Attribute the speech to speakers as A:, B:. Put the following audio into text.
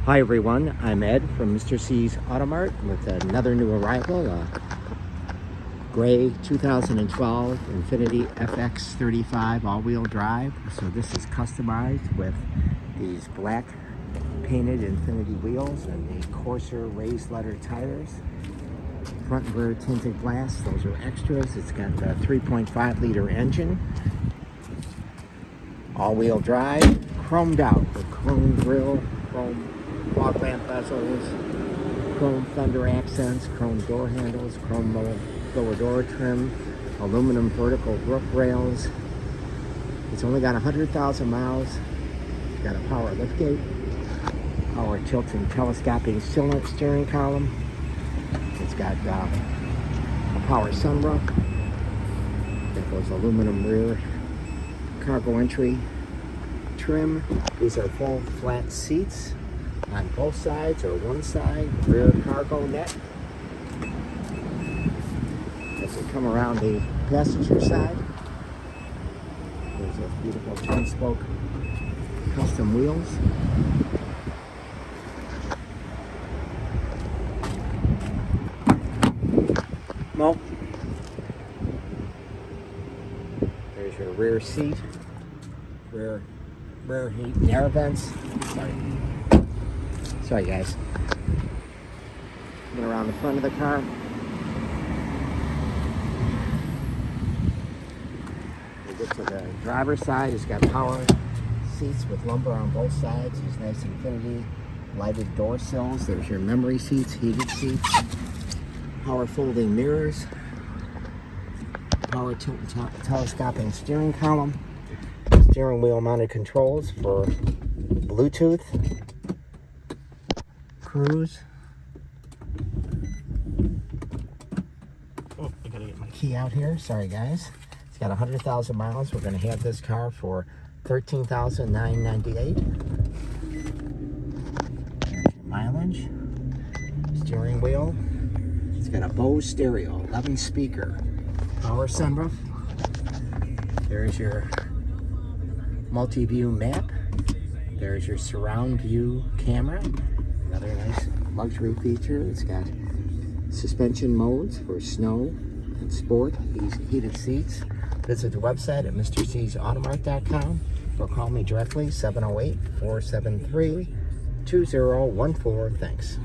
A: Hi everyone, I'm Ed from Mr. C's Automart with another new arrival, gray 2012 Infiniti FX35 all-wheel drive. So this is customized with these black painted Infiniti wheels and the coarser raised leather tires. Front and rear tinted glass, those are extras. It's got a 3.5 liter engine, all-wheel drive, chromed out with chrome grille, chrome fog lamp bezels, chrome Fender accents, chrome door handles, chrome lower door trim, aluminum vertical roof rails. It's only got 100,000 miles. It's got a power liftgate, power tilt and telescoping steering column. It's got a power sunroof. Got those aluminum rear cargo entry trim. These are full flat seats on both sides or one side, rear cargo net. As we come around the passenger side, there's those beautiful twin spoke custom wheels. Well, there's your rear seat, rear heat and air vents. Sorry guys. Get around the front of the car. We get to the driver's side. It's got power seats with lumbar on both sides. These nice Infiniti lighted door sills. There's your memory seats, heated seats, power folding mirrors, power tilt and telescoping steering column, steering wheel mounted controls for Bluetooth, cruise. Oh, I gotta get my key out here. Sorry guys. It's got 100,000 miles. We're gonna have this car for $13,998. Mileage. Steering wheel. It's got a BOSE stereo, 11 speaker, power sunroof. There's your multi-view map. There's your surround view camera. Another nice luxury feature. It's got suspension modes for snow and sport, heated seats. Visit the website at mrcsautomart.com or call me directly, 708-473-2014. Thanks.